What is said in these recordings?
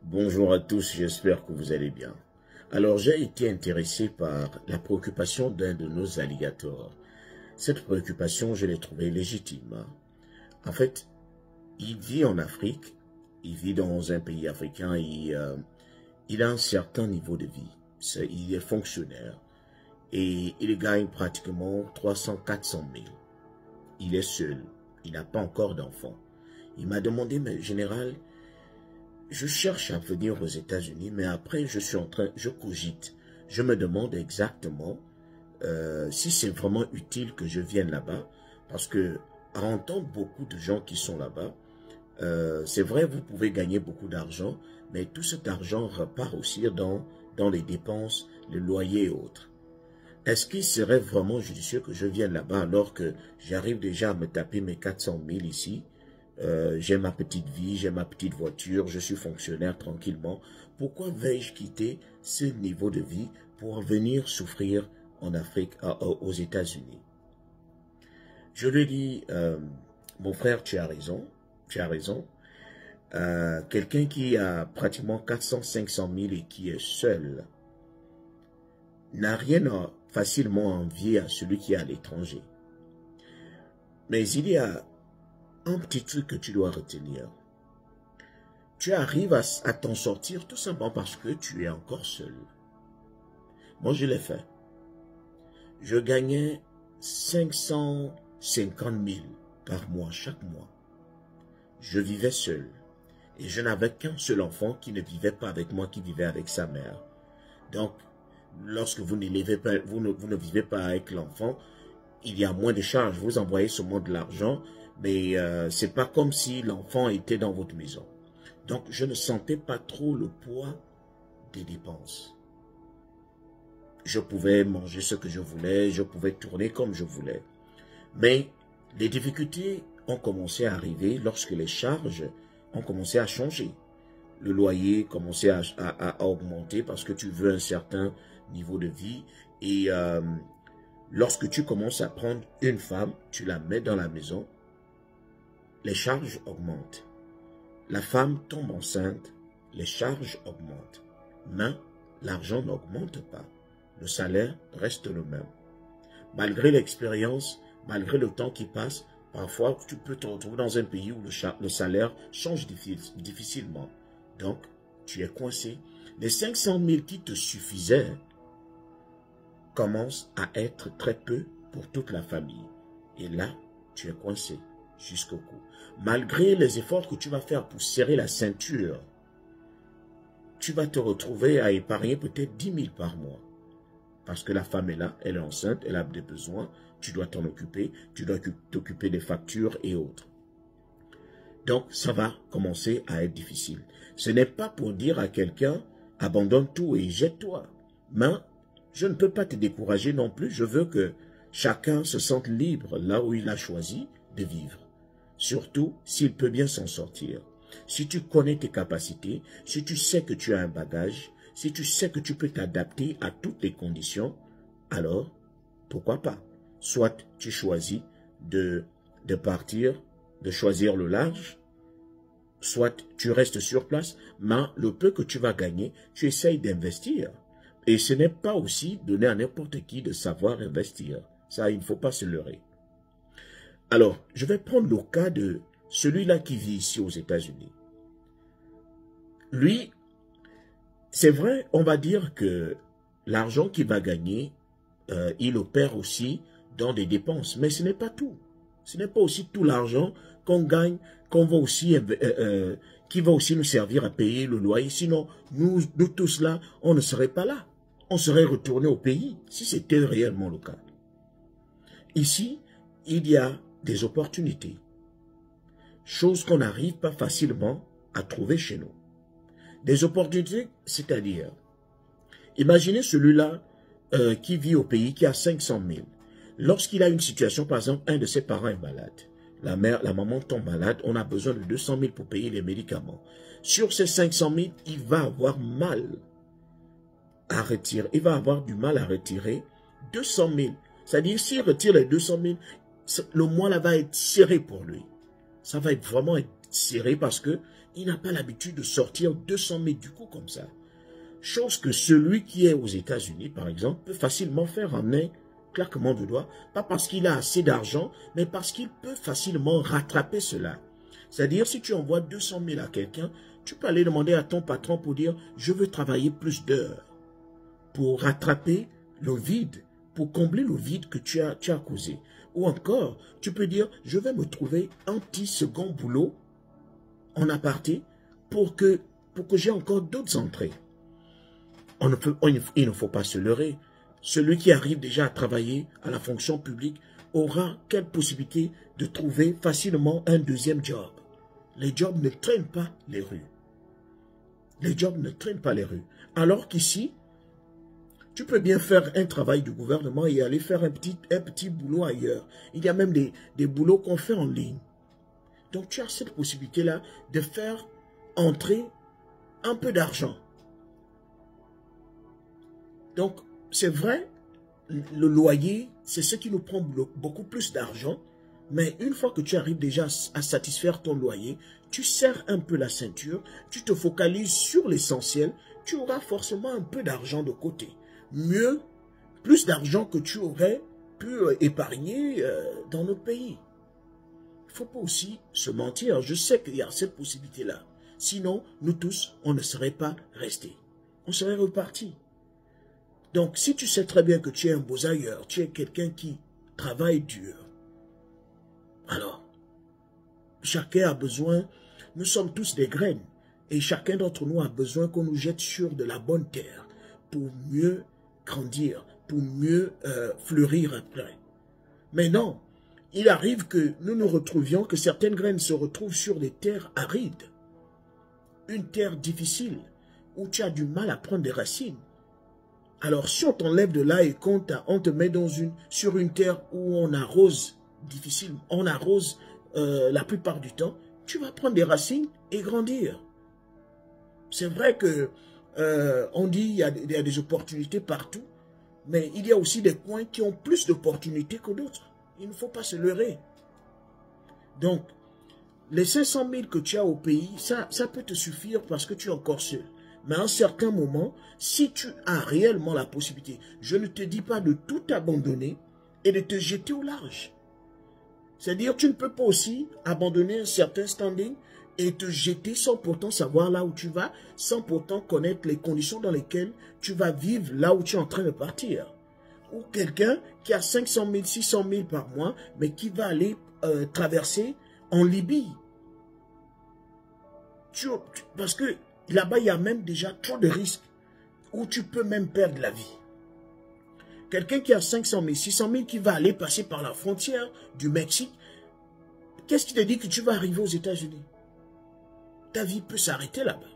Bonjour à tous, j'espère que vous allez bien. Alors, j'ai été intéressé par la préoccupation d'un de nos alligators. Cette préoccupation, je l'ai trouvée légitime. En fait, il vit en Afrique, il vit dans un pays africain et il a un certain niveau de vie. Il est fonctionnaire et il gagne pratiquement 300-400 000. Il est seul, il n'a pas encore d'enfant. Il m'a demandé, mais général, je cherche à venir aux États-Unis, mais après, je cogite. Je me demande exactement si c'est vraiment utile que je vienne là-bas, parce que à entendre beaucoup de gens qui sont là-bas, c'est vrai, vous pouvez gagner beaucoup d'argent, mais tout cet argent repart aussi dans les dépenses, le loyer et autres. Est-ce qu'il serait vraiment judicieux que je vienne là-bas alors que j'arrive déjà à me taper mes 400 000 ici? J'ai ma petite vie, j'ai ma petite voiture, je suis fonctionnaire tranquillement. Pourquoi vais-je quitter ce niveau de vie pour venir souffrir en Afrique, aux États-Unis? Je lui dis, mon frère, tu as raison, tu as raison. Quelqu'un qui a pratiquement 400-500 000 et qui est seul n'a rien à facilement envier à celui qui est à l'étranger. Mais il y a un petit truc que tu dois retenir. Tu arrives à t'en sortir tout simplement parce que tu es encore seul. Moi, je l'ai fait. Je gagnais 550 000 par mois, chaque mois. Je vivais seul. Et je n'avais qu'un seul enfant qui ne vivait pas avec moi, qui vivait avec sa mère. Donc, lorsque vous ne vivez pas avec l'enfant, il y a moins de charges. Vous envoyez seulement de l'argent, mais ce n'est pas comme si l'enfant était dans votre maison. Donc, je ne sentais pas trop le poids des dépenses. Je pouvais manger ce que je voulais, je pouvais tourner comme je voulais. Mais les difficultés ont commencé à arriver lorsque les charges ont commencé à changer. Le loyer commençait à augmenter parce que tu veux un certain niveau de vie. Et lorsque tu commences à prendre une femme, tu la mets dans la maison, les charges augmentent. La femme tombe enceinte, les charges augmentent. Mais l'argent n'augmente pas. Le salaire reste le même. Malgré l'expérience, malgré le temps qui passe, parfois tu peux te retrouver dans un pays où le salaire change difficilement. Donc, tu es coincé. Les 500 000 qui te suffisaient commencent à être très peu pour toute la famille. Et là, tu es coincé jusqu'au cou. Malgré les efforts que tu vas faire pour serrer la ceinture, tu vas te retrouver à épargner peut-être 10 000 par mois. Parce que la femme est là, elle est enceinte, elle a des besoins, tu dois t'en occuper, tu dois t'occuper des factures et autres. Donc, ça va commencer à être difficile. Ce n'est pas pour dire à quelqu'un, abandonne tout et jette-toi. Mais je ne peux pas te décourager non plus. Je veux que chacun se sente libre là où il a choisi de vivre. Surtout s'il peut bien s'en sortir. Si tu connais tes capacités, si tu sais que tu as un bagage, si tu sais que tu peux t'adapter à toutes les conditions, alors pourquoi pas? Soit tu choisis de partir, de choisir le large, soit tu restes sur place, mais le peu que tu vas gagner, tu essayes d'investir. Et ce n'est pas aussi donner à n'importe qui de savoir investir. Ça, il ne faut pas se leurrer. Alors, je vais prendre le cas de celui-là qui vit ici aux États-Unis. Lui, c'est vrai, on va dire que l'argent qu'il va gagner, il opère aussi dans des dépenses. Mais ce n'est pas tout. Ce n'est pas aussi tout l'argent qu'on gagne, qui va aussi nous servir à payer le loyer. Sinon, nous tous là, on ne serait pas là. On serait retourné au pays, si c'était réellement le cas. Ici, il y a des opportunités. Choses qu'on n'arrive pas facilement à trouver chez nous. Des opportunités, c'est-à-dire, imaginez celui-là qui vit au pays, qui a 500 000. Lorsqu'il a une situation, par exemple, un de ses parents est malade. La maman tombe malade, on a besoin de 200 000 pour payer les médicaments. Sur ces 500 000, il va avoir mal à retirer. Il va avoir du mal à retirer 200 000. C'est-à-dire, s'il retire les 200 000, le mois là va être serré pour lui. Ça va être vraiment serré parce que il n'a pas l'habitude de sortir 200 000 du coup comme ça. Chose que celui qui est aux États-Unis, par exemple, peut facilement faire en un claquement de doigts, pas parce qu'il a assez d'argent, mais parce qu'il peut facilement rattraper cela. C'est-à-dire, si tu envoies 200 000 à quelqu'un, tu peux aller demander à ton patron pour dire « je veux travailler plus d'heures » pour rattraper le vide, pour combler le vide que tu as causé. Ou encore, tu peux dire « je vais me trouver un petit second boulot en aparté pour que j'ai encore d'autres entrées. » Il ne faut pas se leurrer. Celui qui arrive déjà à travailler à la fonction publique aura quelle possibilité de trouver facilement un deuxième job. Les jobs ne traînent pas les rues. Les jobs ne traînent pas les rues. Alors qu'ici, tu peux bien faire un travail du gouvernement et aller faire un petit boulot ailleurs. Il y a même des boulots qu'on fait en ligne. Donc tu as cette possibilité-là de faire entrer un peu d'argent. Donc, c'est vrai, le loyer, c'est ce qui nous prend beaucoup plus d'argent. Mais une fois que tu arrives déjà à satisfaire ton loyer, tu serres un peu la ceinture, tu te focalises sur l'essentiel, tu auras forcément un peu d'argent de côté. Mieux, plus d'argent que tu aurais pu épargner dans notre pays. Il ne faut pas aussi se mentir. Je sais qu'il y a cette possibilité-là. Sinon, nous tous, on ne serait pas restés. On serait repartis. Donc, si tu sais très bien que tu es un beau-ailleurs, tu es quelqu'un qui travaille dur, alors, chacun a besoin, nous sommes tous des graines, et chacun d'entre nous a besoin qu'on nous jette sur de la bonne terre pour mieux grandir, pour mieux fleurir après. Mais non, il arrive que nous nous retrouvions, que certaines graines se retrouvent sur des terres arides, une terre difficile, où tu as du mal à prendre des racines. Alors, si on t'enlève de là et qu'on te met sur une terre où on arrose difficilement, on arrose la plupart du temps, tu vas prendre des racines et grandir. C'est vrai que on dit qu'il y a des opportunités partout, mais il y a aussi des coins qui ont plus d'opportunités que d'autres. Il ne faut pas se leurrer. Donc, les 500 000 que tu as au pays, ça peut te suffire parce que tu es encore seul. Mais à un certain moment, si tu as réellement la possibilité, je ne te dis pas de tout abandonner et de te jeter au large. C'est-à-dire, tu ne peux pas aussi abandonner un certain standing et te jeter sans pourtant savoir là où tu vas, sans pourtant connaître les conditions dans lesquelles tu vas vivre là où tu es en train de partir. Ou quelqu'un qui a 500 000, 600 000 par mois, mais qui va aller traverser en Libye. Parce que là-bas, il y a même déjà trop de risques où tu peux même perdre la vie. Quelqu'un qui a 500 000, 600 000 qui va aller passer par la frontière du Mexique, qu'est-ce qui te dit que tu vas arriver aux États-Unis? Ta vie peut s'arrêter là-bas.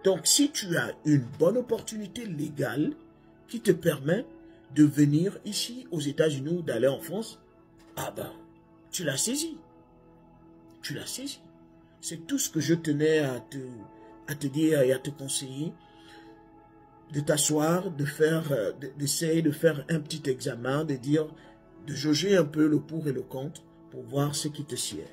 Donc, si tu as une bonne opportunité légale qui te permet de venir ici aux États-Unis ou d'aller en France, ah ben, tu l'as saisi. Tu l'as saisi. C'est tout ce que je tenais à te dire et à te conseiller. De t'asseoir, d'essayer de faire un petit examen, de jauger un peu le pour et le contre pour voir ce qui te sied.